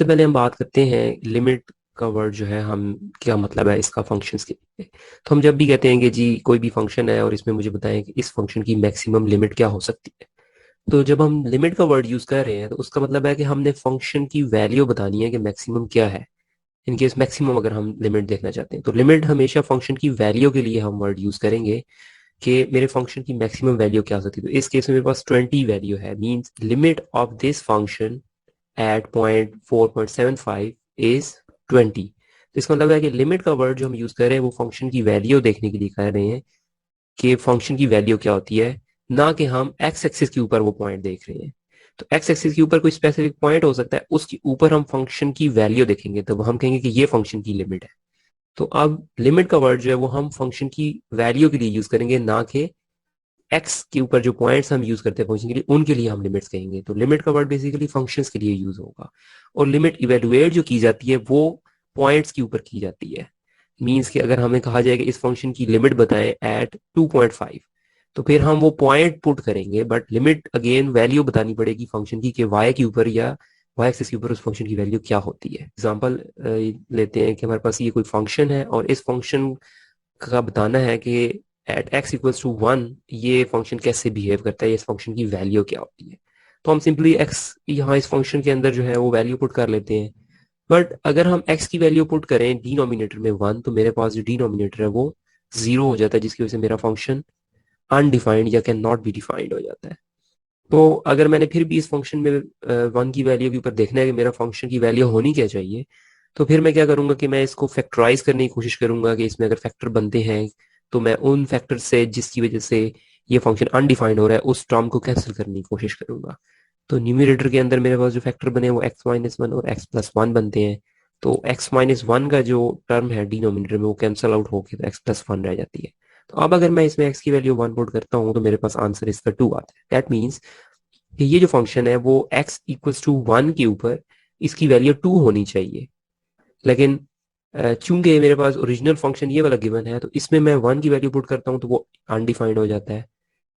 सबसे पहले हम बात करते हैं लिमिट का वर्ड जो है हम क्या मतलब है इसका फंक्शंस के लिए। तो हम जब भी कहते हैं कि जी कोई भी फंक्शन है और इसमें मुझे बताएं कि इस फंक्शन की मैक्सिमम लिमिट क्या हो सकती है, तो जब हम लिमिट का वर्ड यूज कर रहे हैं तो उसका मतलब है कि हमने फंक्शन की वैल्यू बतानी है कि मैक्सिमम क्या है। इन केस मैक्सिमम अगर हम लिमिट देखना चाहते हैं तो लिमिट हमेशा फंक्शन की वैल्यू के लिए हम वर्ड यूज करेंगे कि मेरे फंक्शन की मैक्सिमम वैल्यू क्या हो सकती है। तो इस केस में मेरे पास 20 वैल्यू है, means limit of this function at point 4.75 is 20। तो इसका मतलब है कि लिमिट का वर्ड जो हम यूज कर रहे हैं वो फंक्शन की वैल्यू देखने के लिए कर रहे हैं कि फंक्शन की वैल्यू क्या होती है, ना कि हम एक्स एक्सिस के ऊपर वो पॉइंट देख रहे हैं। तो एक्स एक्सिस के ऊपर कोई स्पेसिफिक पॉइंट हो सकता है, उसके ऊपर हम फंक्शन की वैल्यू देखेंगे तो हम कहेंगे कि ये फंक्शन की लिमिट है। तो अब लिमिट का वर्ड जो है वो हम फंक्शन की वैल्यू के लिए यूज करेंगे, ना कि एक्स के ऊपर जो पॉइंट्स हम यूज करते हैं फंक्शन के लिए उनके लिए हम लिमिट्स कहेंगे। तो लिमिट का वर्ड बेसिकली फंक्शंस के लिए यूज होगा। और लिमिट इवेलुएट जो की जाती है वो पॉइंट्स के ऊपर की जाती है। मीन्स कि अगर हमें कहा जाए कि इस फंक्शन की लिमिट बताएं एट 2.5, तो फिर हम वो पॉइंट पुट करेंगे, बट लिमिट अगेन वैल्यू बतानी पड़ेगी फंक्शन की कि वाई के ऊपर या वाई एक्सिस के ऊपर उस फंक्शन की वैल्यू क्या होती है। एग्जांपल लेते हैं कि हमारे पास ये कोई फंक्शन है और इस फंक्शन का बताना है कि at x equals to one ये फंक्शन कैसे बिहेव करता है, इस फंक्शन की वैल्यू क्या होती है। तो हम सिंपली एक्स यहाँ इस फंक्शन के अंदर जो है वो वैल्यू पुट कर लेते हैं। बट अगर हम एक्स की वैल्यू पुट करें डिनोमिनेटर में वन, तो मेरे पास जो डिनोमिनेटर है वो जीरो हो जाता है, जिसकी वजह से मेरा फंक्शन अनडिफाइंड या कैन नॉट बी डिफाइंड हो जाता है। तो अगर मैंने फिर भी इस फंक्शन में वन की वैल्यू के ऊपर देखना है कि मेरा फंक्शन की वैल्यू होनी क्या चाहिए, तो फिर मैं क्या करूंगा कि मैं इसको फैक्टराइज करने की कोशिश करूंगा कि इसमें अगर फैक्टर बनते हैं तो मैं उन फैक्टर से जिसकी वजह से ये फंक्शन अनडिफाइंड हो रहा है उस टर्म को कैंसिल करने की कोशिश करूंगा। तो न्यूमरेटर के अंदर मेरे पास जो फैक्टर बने हैं वो एक्स माइनस वन और एक्स प्लस वन बनते हैं। तो एक्स माइनस वन का जो टर्म है डिनोमिनेटर में वो कैंसिल आउट होकर तो एक्स प्लस वन रह जाती है। तो अब अगर मैं इसमें एक्स की वैल्यू वन पुट करता हूँ तो मेरे पास आंसर इसका टू आता है। दैट मीन्स कि ये जो फंक्शन है वो एक्स इक्वल्स टू वन के ऊपर इसकी वैल्यू टू होनी चाहिए। लेकिन चूंकि मेरे पास ओरिजिनल फंक्शन ये वाला गिवन है तो इसमें मैं वन की वैल्यू पुट करता हूँ तो वो अनडिफाइंड हो जाता है।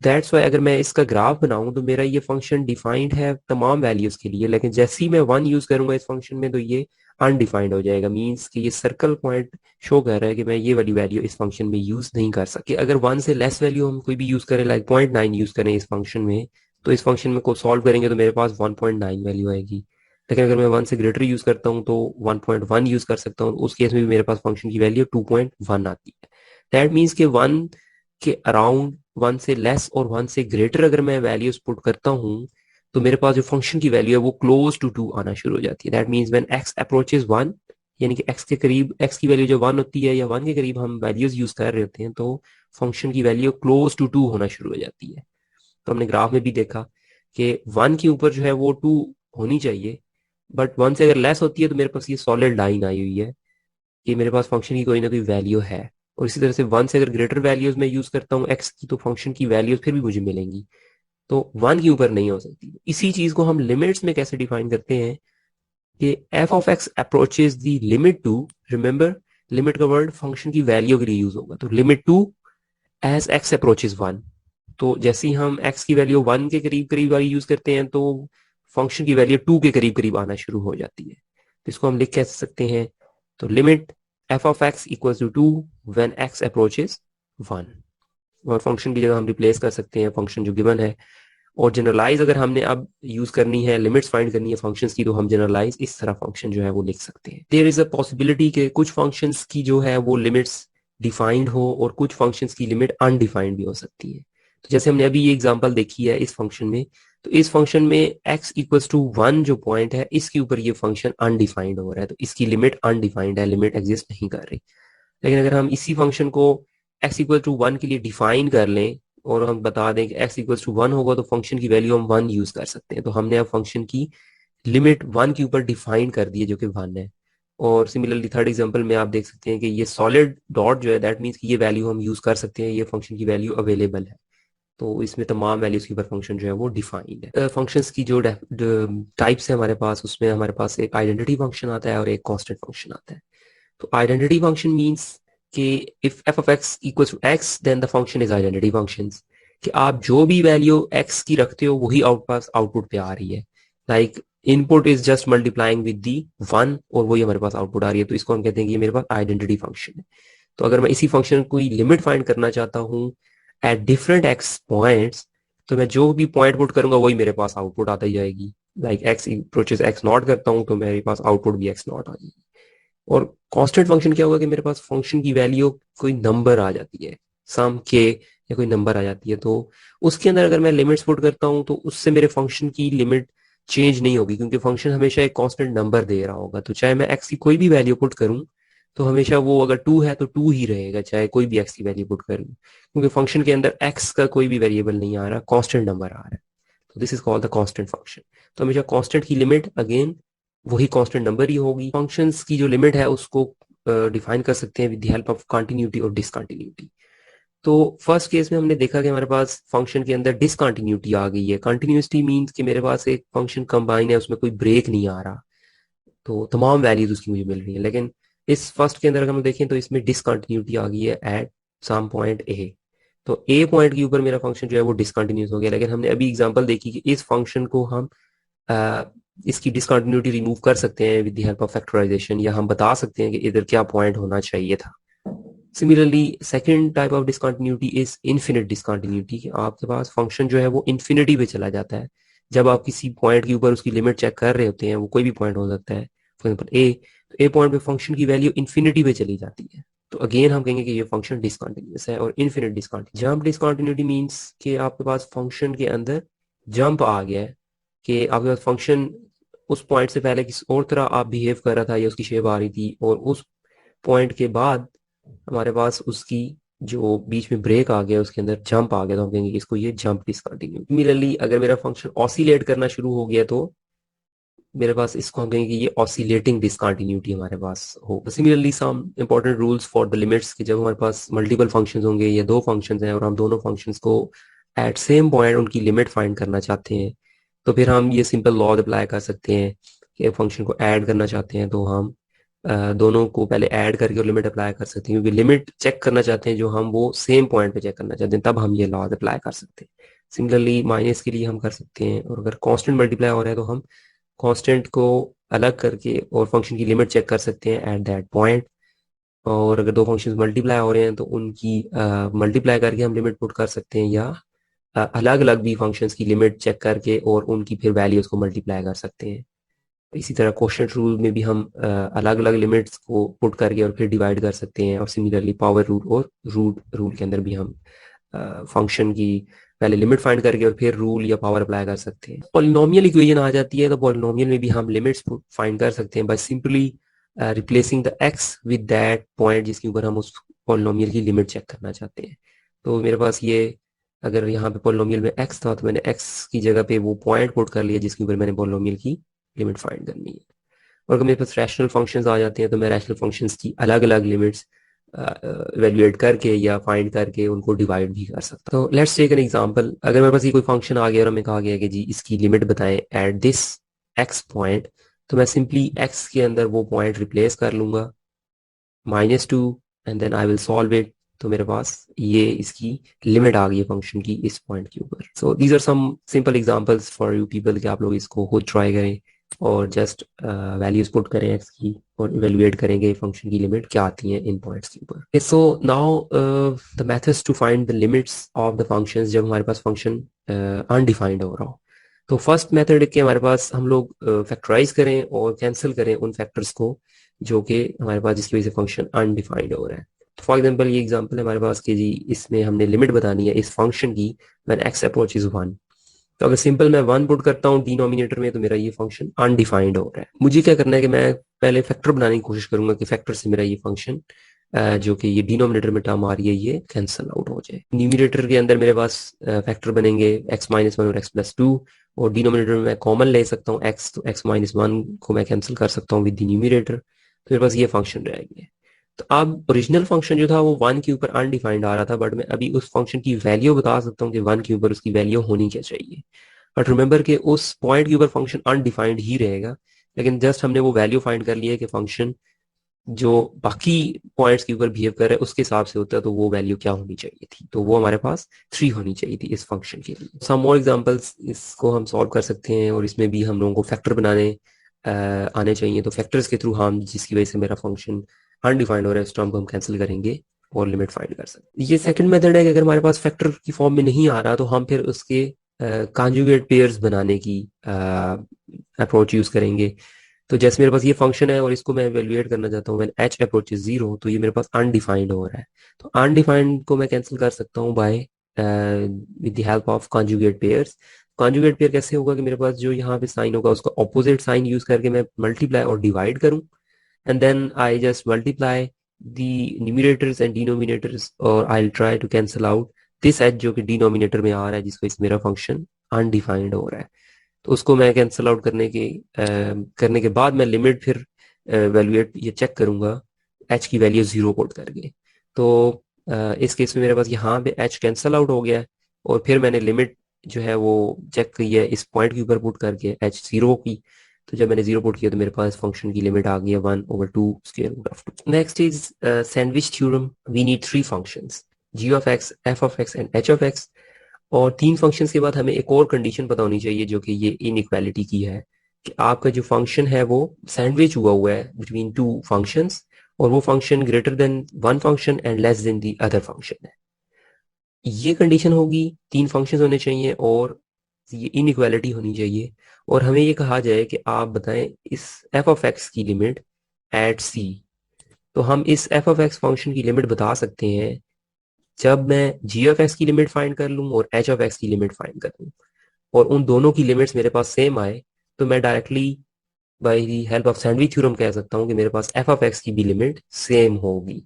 दैट्स वाई अगर मैं इसका ग्राफ बनाऊं तो मेरा ये फंक्शन डिफाइंड है तमाम वैल्यूज के लिए, लेकिन जैसे ही मैं वन यूज करूंगा इस फंक्शन में तो ये अनडिफाइंड हो जाएगा। मीन्स कि ये सर्कल पॉइंट शो कर रहा है कि मैं ये वाली वैल्यू इस फंक्शन में यूज नहीं कर सके। अगर वन से लेस वैल्यू हम कोई भी यूज करें लाइक 0.9 यूज करें इस फंक्शन में, तो इस फंक्शन में को सॉल्व करेंगे तो मेरे पास 1.9 वैल्यू आएगी। लेकिन अगर मैं वन से ग्रेटर यूज करता हूँ तो 1.1 यूज कर सकता हूँ, उस केस में भी मेरे पास फंक्शन की वैल्यू 2.1 आती है। दैट मीन्स के वन के अराउंड, वन से लेस और वन से ग्रेटर अगर मैं वैल्यूज पुट करता हूँ तो मेरे पास जो फंक्शन की वैल्यू है वो क्लोज टू टू आना शुरू हो जाती है। That means when x approaches one, यानी कि एक्स के करीब एक्स की वैल्यू जो वन होती है या वन के करीब हम वैल्यूज यूज कर रहे होते हैं तो फंक्शन की वैल्यू क्लोज टू टू होना शुरू हो जाती है। तो हमने ग्राफ में भी देखा कि वन के ऊपर जो है वो टू होनी चाहिए, बट वन से अगर लेस होती है तो मेरे पास ये सॉलिड लाइन आई हुई है कि मेरे पास फंक्शन की कोई ना कोई वैल्यू है। और इसी तरह से वन से अगर ग्रेटर वैल्यूज में यूज करता हूँ एक्स की तो फंक्शन की वैल्यूज फिर भी मुझे मिलेंगी, तो वन के ऊपर नहीं हो सकती। इसी चीज को हम लिमिट्स में कैसे डिफाइन करते हैं कि F of x approaches the limit to, remember limit का वर्ड फंक्शन की वैल्यू के लिए यूज होगा, तो limit to as x approaches one. तो जैसे ही हम एक्स की वैल्यू वन के करीब करीब वाली यूज करते हैं तो फंक्शन की वैल्यू टू के करीब करीब आना शुरू हो जाती है। तो इसको हम लिख कैसे सकते हैं, तो limit F of x equal to two when x approaches one. और फंक्शन की जगह हम रिप्लेस कर सकते हैं फंक्शन जो गिवन है। और जनरलाइज अगर हमने अब यूज करनी है लिमिट्स फाइंड करनी है फंक्शंस की तो हम जनरलाइज इस तरह फंक्शन जो है वो लिख सकते हैं। देयर इज अ पॉसिबिलिटी कि कुछ फंक्शंस की जो है वो लिमिट्स डिफाइंड हो और कुछ फंक्शंस की लिमिट अनडिफाइंड भी हो सकती है। तो जैसे हमने अभी ये एग्जांपल देखी है इस फंक्शन में, तो इस फंक्शन में x इक्वल्स टू वन जो पॉइंट है इसके ऊपर ये फंक्शन अनडिफाइंड हो रहा है, तो इसकी लिमिट अनडिफाइंड है, लिमिट एग्जिस्ट नहीं कर रही। लेकिन अगर हम इसी फंक्शन को x इक्वल टू वन के लिए डिफाइन कर लें और हम बता दें कि x इक्वल टू वन होगा तो फंक्शन की वैल्यू हम वन यूज कर सकते हैं, तो हमने अब फंक्शन की लिमिट वन के ऊपर डिफाइन कर दी है जो कि वन है। और सिमिलरली थर्ड एग्जांपल में आप देख सकते हैं कि ये सॉलिड डॉट जो है दैट मीन्स कि ये वैल्यू हम यूज कर सकते हैं, ये फंक्शन की वैल्यू अवेलेबल है। तो इसमें तमाम वैल्यूज के ऊपर फंक्शन जो है वो डिफाइंड है। फंक्शंस की जो टाइप्स है हमारे पास, उसमें हमारे पास एक आइडेंटिटी फंक्शन आता है और एक कांस्टेंट फंक्शन आता है। तो आइडेंटिटी फंक्शन मींस कि if F of x equals to x then the function is identity function, कि आप जो भी वैल्यू एक्स की रखते हो वही आउट पास आउटपुट पे आ रही है। Like input is just multiplying with the 1 और वही हमारे पास आउटपुट आ रही है, तो इसको हम कहते हैं कि ये मेरे पास आइडेंटिटी फंक्शन है। तो अगर मैं इसी फंक्शन को लिमिट फाइंड करना चाहता हूँ एट डिफरेंट एक्स पॉइंट्स, तो मैं जो भी पॉइंट पुट करूंगा वही मेरे पास आउटपुट आता ही जाएगी। Like x approaches x not करता हूँ तो मेरे पास आउटपुट भी एक्स नॉट आ जाएगी। और कांस्टेंट फंक्शन क्या होगा कि मेरे पास फंक्शन की वैल्यू कोई नंबर आ जाती है, सम के या कोई नंबर आ जाती है, तो उसके अंदर अगर मैं लिमिट्स पुट करता हूँ तो उससे मेरे फंक्शन की लिमिट चेंज नहीं होगी, क्योंकि फंक्शन हमेशा एक कांस्टेंट नंबर दे रहा होगा। तो चाहे मैं एक्स की कोई भी वैल्यू पुट करूं तो हमेशा वो अगर 2 है तो 2 ही रहेगा, चाहे कोई भी एक्स की वैल्यू पुट करूं, क्योंकि फंक्शन के अंदर एक्स का कोई भी वेरिएबल नहीं आ रहा, कांस्टेंट नंबर आ रहा है। तो this is called the constant function. तो हमेशा कांस्टेंट की लिमिट अगेन वही कांस्टेंट नंबर ही होगी। फंक्शंस की जो लिमिट है उसको डिफाइन कर सकते हैं with the help of continuity और डिसकंटिन्यूटी। तो फर्स्ट केस में हमने देखा कि हमारे पास फंक्शन के अंदर डिसकंटिन्यूटी आ गई है। कंटिन्यूटी मींस कि मेरे पास एक फंक्शन कंबाइन है, उसमें कोई ब्रेक नहीं आ रहा, तो तमाम वैल्यूज उसकी मुझे मिल रही है। लेकिन इस फर्स्ट के अंदर अगर हम देखें तो इसमें डिसकंटिन्यूटी आ गई है एट सम पॉइंट ए। तो ए पॉइंट के ऊपर मेरा फंक्शन जो है वो डिसकंटिन्यूस हो गया। लेकिन हमने अभी एग्जांपल देखी कि इस फंक्शन को हम अ, इसकी डिसकंटिन्यूटी रिमूव कर सकते हैं with the help of factorisation, या हम बता सकते हैं कि इधर क्या पॉइंट होना चाहिए था। Similarly second type of discontinuity is infinite discontinuity, कि आपके पास फंक्शन जो है वो इन्फिनिटी पे चला जाता है। जब आप किसी पॉइंट के ऊपर उसकी लिमिट चेक कर रहे होते हैं, वो कोई भी पॉइंट हो सकता है, फॉर एग्जाम्पल ए, तो ए पॉइंट पे फंक्शन की वैल्यू इन्फिनिटी पे चली जाती है, तो अगेन हम कहेंगे कि ये फंक्शन डिसकंटिन्यूस है। और infinite discontinuity, jump discontinuity means कि आपके पास फंक्शन के अंदर जंप आ गया है, कि आपके पास फंक्शन उस पॉइंट से पहले किसी और तरह आप बिहेव कर रहा था या उसकी शेप आ रही थी, और उस पॉइंट के बाद हमारे पास उसकी जो बीच में ब्रेक आ गया, उसके अंदर जंप आ गया, तो हम कहेंगे कि इसको ये जंप डिसकंटिन्यू। सिमिलरली अगर मेरा फंक्शन ऑसिलेट करना शुरू हो गया तो मेरे पास इसको हम कहेंगे कि ये ऑसिलेटिंग डिसकंटिन्यूटी हमारे पास हो। Similarly some important rules for the limits, कि जब हमारे पास मल्टीपल फंक्शंस होंगे या दो फंक्शंस हैं और हम दोनों फंक्शंस को एट सेम पॉइंट उनकी लिमिट फाइंड करना चाहते हैं, तो फिर हम ये सिंपल लॉ अप्लाई कर सकते हैं कि फंक्शन को ऐड करना चाहते हैं तो हम दोनों को पहले ऐड करके और लिमिट अप्लाई कर सकते हैं, क्योंकि लिमिट चेक करना चाहते हैं जो हम वो सेम पॉइंट पे चेक करना चाहते हैं, तब हम ये लॉ अप्लाई कर सकते हैं। सिमिलरली माइनस के लिए हम कर सकते हैं, और अगर कांस्टेंट मल्टीप्लाई हो रहा है तो हम कांस्टेंट को अलग करके और फंक्शन की लिमिट चेक कर सकते हैं एट दैट पॉइंट। और अगर दो फंक्शंस मल्टीप्लाई हो रहे हैं तो उनकी मल्टीप्लाई करके हम लिमिट पुट कर सकते हैं, या अलग अलग भी फंक्शंस की लिमिट चेक करके और उनकी फिर वैल्यूज को मल्टीप्लाई कर सकते हैं। इसी तरह क्वोशंट रूल में भी हम अलग अलग लिमिट्स को पुट करके और फिर डिवाइड कर सकते हैं। और सिमिलरली पावर रूल और रूट रूल के अंदर भी हम फंक्शन की पहले लिमिट फाइंड करके और फिर रूल या पावर अप्लाई कर सकते हैं। पॉलिनोमियल इक्वेशन आ जाती है, तो पॉलिनोमियल में भी हम लिमिट्स फाइंड कर सकते हैं by simply replacing the x with that point जिसके ऊपर हम उस पॉलिनोमियल की लिमिट चेक करना चाहते हैं। तो मेरे पास ये, अगर यहाँ पे पॉलिनोमियल में एक्स था तो मैंने एक्स की जगह पे वो पॉइंट पुट कर लिया जिसके ऊपर मैंने पॉलिनोमियल की लिमिट फाइंड करनी है। और अगर मेरे पास रैशनल फंक्शंस आ जाते हैं तो मैं रैशनल फंक्शंस की अलग अलग लिमिट्स इवेल्युएट करके या फाइंड करके उनको डिवाइड भी कर सकता हूँ। तो लेट्स टेक एन एग्जांपल। अगर मेरे पास ये कोई फंक्शन आ गया और हमें कहा गया कि जी इसकी लिमिट बताएं एट दिस एक्स पॉइंट, तो मैं सिंपली एक्स के अंदर वो पॉइंट रिप्लेस कर लूंगा -2 and then I will solve it. तो मेरे पास ये इसकी लिमिट आ गई है फंक्शन की इस पॉइंट के ऊपर। So these are some simple examples for you people कि आप लोग इसको खुद ट्राई करें और जस्ट वैल्यूज पुट करें एक्स की और इवेलुएट करेंगे फंक्शन की लिमिट क्या आती है इन पॉइंट्स के ऊपर। So now the methods to find the limits of the functions जब हमारे पास फंक्शन अनडिफाइंड हो रहा हो। तो फर्स्ट मेथड के हमारे पास हम लोग फैक्टराइज करें और कैंसिल करें उन फैक्टर्स को जो कि हमारे पास जिसकी वजह से फंक्शन अनडिफाइंड हो रहा है। तो फॉर एग्जांपल ये एग्जांपल है हमारे पास कि जी इसमें हमने लिमिट बतानी है इस फंक्शन की व्हेन एक्स अप्रोचेस 1। तो अगर सिंपल मैं 1 पुट करता हूँ डिनोमिनेटर में तो मेरा ये फंक्शन अनडिफाइंड हो रहा है। मुझे क्या करना है कि मैं पहले फैक्टर बनाने की कोशिश करूंगा कि फैक्टर से मेरा ये फंक्शन जो कि ये डिनोमिनेटर में टर्म आ रही है ये कैंसिल आउट हो जाए। न्यूमिनेटर के अंदर मेरे पास फैक्टर बनेंगे x-1 और x+2, और डिनोमिनेटर में मैं कॉमन ले सकता हूँ x, तो x-1 को मैं कैंसिल कर सकता हूँ विद द न्यूमिनेटर, तो मेरे पास ये फंक्शन रहेगी। तो अब ओरिजिनल फंक्शन जो था वो 1 के ऊपर अनडिफाइंड आ रहा था, बट मैं अभी उस फंक्शन की वैल्यू बता सकता हूँ कि 1 के ऊपर उसकी वैल्यू होनी क्या चाहिए। बट रिमेंबर कि उस पॉइंट के ऊपर फंक्शन अनडिफाइंड ही रहेगा, लेकिन जस्ट हमने वो वैल्यू फाइंड कर ली है कि फंक्शन जो बाकी पॉइंट्स के ऊपर बिहेव कर रहा है उसके हिसाब से होता है, तो वो वैल्यू क्या होनी चाहिए थी, तो वो हमारे पास 3 होनी चाहिए थी इस फंक्शन के लिए। सम और एग्जांपल्स इसको हम सॉल्व कर सकते हैं, और इसमें भी हम लोगों को फैक्टर बनाने आने चाहिए। तो फैक्टर्स के थ्रू हम, जिसकी वजह से मेरा फंक्शन अनडिफाइंड हो रहा है, उस टर्म को हम कैंसिल करेंगे और लिमिट फाइंड कर सकते हैं। ये सेकंड मेथड है कि अगर हमारे पास फैक्टर की फॉर्म में नहीं आ रहा, तो हम फिर उसके कॉन्जुगेट पेयर्स बनाने की अप्रोच यूज करेंगे। तो जैसे मेरे पास ये फंक्शन है और इसको मैं एवेल्युएट करना चाहता हूँ, व्हेन h अप्रोचेस 0, तो ये मेरे पास अनडिफाइंड हो रहा है। तो अनडिफाइंड को मैं कैंसिल कर सकता हूँ by with the help of conjugate pairs. Conjugate pair कैसे होगा कि मेरे पास जो यहाँ पे साइन होगा उसका ऑपोजिट साइन यूज करके मैं मल्टीप्लाई और डिवाइड करूँ, and then I just multiply the numerators and denominators, और I try to cancel out this h जो कि डिनोमिनेटर में आ रहा है, जिसको इस मेरा फंक्शन अनडिफाइंड हो रहा है। तो उसको मैं कैंसिल आउट करने के बाद मैं लिमिट फिर वैल्यूएट ये चेक करूंगा h की वैल्यू 0 पुट करके। तो इस केस में मेरे पास यहाँ पे h कैंसिल आउट हो गया है, और फिर मैंने लिमिट जो है वो चेक की है इस पॉइंट के ऊपर पुट करके h 0 की। तो जब मैंने 0 पुट किया तो मेरे पास फंक्शन की लिमिट आ गई है 1/2 square root of 2। Next is sandwich theorem. We need 3 functions, g of x, f of x and h of x। और 3 फंक्शंस के बाद हमें एक और कंडीशन पता होनी चाहिए, जो कि ये इनइक्वालिटी की है, कि आपका जो फंक्शन है वो सैंडविच हुआ है बिटवीन 2 फंक्शंस, और वो function greater than one function and less then the other function है। ये कंडीशन होगी, 3 फंक्शंस होने चाहिए और ये इनइक्वालिटी होनी चाहिए। और हमें ये कहा जाए कि आप बताएं इस f ऑफ x की लिमिट एट c। तो हम इस f ऑफ x फंक्शन की लिमिट बता सकते हैं जब मैं g ऑफ x की लिमिट फाइंड कर लूं और h ऑफ x की लिमिट फाइंड कर लूं, और उन दोनों की लिमिट्स मेरे पास सेम आए, तो मैं directly by the help of sandwich theorem कह सकता हूँ कि मेरे पास f ऑफ x की भी लिमिट सेम होगी।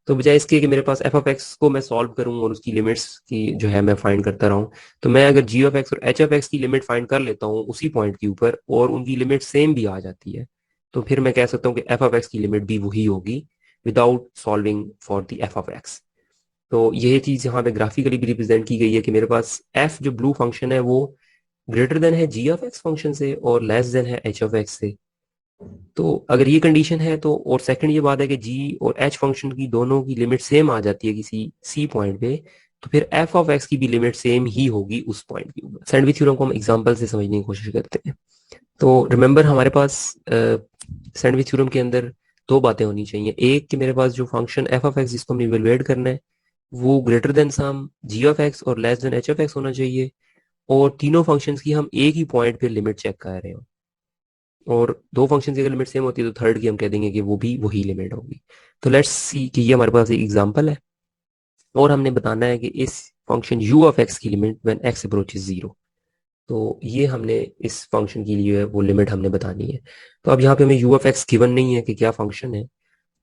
तो बजाय इसके कि मेरे पास f ऑफ x को मैं सॉल्व करूं और उसकी लिमिट्स की जो है मैं फाइंड करता रहूं, तो मैं अगर g ऑफ x और h ऑफ x की लिमिट फाइंड कर लेता हूं उसी पॉइंट के ऊपर, और उनकी लिमिट सेम भी आ जाती है, तो फिर मैं कह सकता हूं कि f ऑफ x की लिमिट भी वही होगी without solving for the f of x। तो यही चीज यहाँ पे ग्राफिकली भी रिप्रेजेंट की गई है कि मेरे पास f जो ब्लू फंक्शन है वो ग्रेटर देन है g ऑफ x फंक्शन से और लेस देन है h ऑफ x से। तो अगर ये कंडीशन है तो, और सेकंड ये बात है कि g और h फंक्शन की दोनों की लिमिट सेम आ जाती है किसी c पॉइंट पे, तो फिर f ऑफ x की भी लिमिट सेम ही होगी उस पॉइंट के ऊपर। सैंडविच थ्योरम को हम एग्जांपल से समझने की कोशिश करते हैं। तो रिमेंबर हमारे पास सैंडविच थ्योरम के अंदर 2 बातें होनी चाहिए। एक कि मेरे पास जो फंक्शन f ऑफ x जिसको हमने इवेलुएट करना है वो greater than some g of x और less than h of x होना चाहिए, और तीनों फंक्शंस की हम एक ही पॉइंट पे लिमिट चेक कर रहे हो। और 2 फंक्शन की अगर लिमिट सेम होती है तो थर्ड की हम कह देंगे कि वो भी वही लिमिट होगी। तो लेट्स सी कि ये हमारे पास एक एग्जांपल है, और हमने बताना है कि इस फंक्शन u ऑफ x की लिमिट व्हेन x अप्रोचेस 0। तो ये हमने इस फंक्शन की लिए वो लिमिट हमने बतानी है। तो अब यहाँ पे हमें u ऑफ x गिवन नहीं है कि क्या फंक्शन है,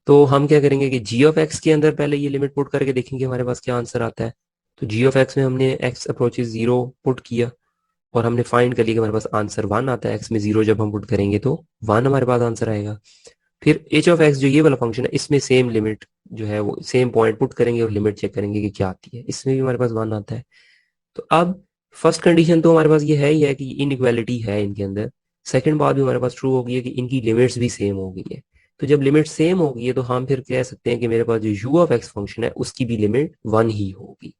तो हम क्या करेंगे कि g ऑफ x के अंदर पहले ये लिमिट पुट करके देखेंगे हमारे पास क्या आंसर आता है। तो g ऑफ x में हमने x अप्रोचेस 0 पुट किया, और हमने फाइंड कर लिया कि हमारे पास आंसर 1 आता है। एक्स में 0 जब हम पुट करेंगे तो 1 हमारे पास आंसर आएगा। फिर एच ऑफ एक्स जो ये वाला फंक्शन है इसमें सेम लिमिट जो है वो सेम पॉइंट पुट करेंगे और लिमिट चेक करेंगे कि क्या आती है, इसमें भी हमारे पास 1 आता है। तो अब फर्स्ट कंडीशन तो हमारे पास ये है ही है कि इनइक्वालिटी है इनके अंदर। सेकंड बात भी हमारे पास ट्रू हो गई है कि इनकी लिमिट्स भी सेम हो गई है। तो जब लिमिट सेम हो गई है तो हम फिर कह सकते हैं कि मेरे पास जो यू ऑफ एक्स फंक्शन है उसकी भी लिमिट 1 ही होगी।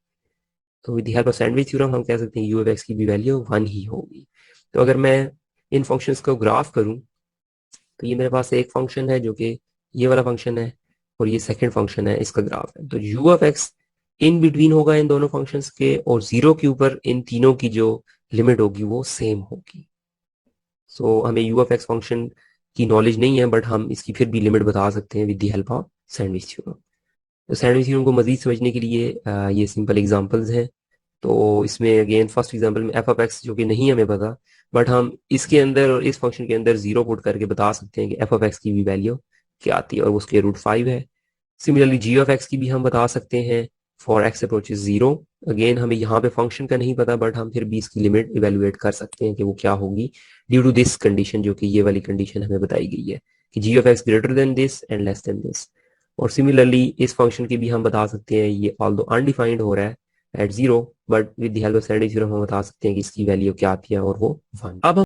तो with the help of sandwich theorem हम कह सकते हैं यू ऑफ एक्स की भी वैल्यू 1 ही होगी। तो अगर मैं इन फंक्शंस को ग्राफ करूं, तो ये मेरे पास एक फंक्शन है जो कि ये वाला फंक्शन है, और ये सेकंड फंक्शन है, इसका ग्राफ है। तो you of x in between होगा इन दोनों फंक्शंस के, और 0 के ऊपर इन तीनों की जो लिमिट होगी वो सेम होगी। सो हमें यू ऑफ एक्स फंक्शन की नॉलेज नहीं है, बट हम इसकी फिर भी लिमिट बता सकते हैं with the help of sandwich theorem. तो सैंडविच थ्योरम को मजीद समझने के लिए ये सिंपल एग्जांपल्स हैं। तो इसमें अगेन फर्स्ट एग्जांपल में एफ ऑफ एक्स जो कि नहीं हमें पता, बट हम इसके अंदर और इस फंक्शन के अंदर 0 पुट करके बता सकते हैं कि एफ ऑफ एक्स की भी वैल्यू क्या आती है, और वो स्क्वायर रूट 5 है। सिमिलरली जी ऑफ एक्स की भी हम बता सकते हैं फॉर एक्स अप्रोचेस 0। अगेन हमें यहाँ पे फंक्शन का नहीं पता, बट हम फिर भी इसकी लिमिट इवेलुएट कर सकते हैं कि वो क्या होगी ड्यू टू दिस कंडीशन, जो कि ये वाली कंडीशन हमें बताई गई है कि G of x greater than this and less than this. और सिमिलरली इस फंक्शन की भी हम बता सकते हैं, ये ऑल्दो अनडिफाइंड हो रहा है at 0, but with the help of sandwich theorem हम बता सकते हैं कि इसकी वैल्यू क्या आती है, और वो 1। अब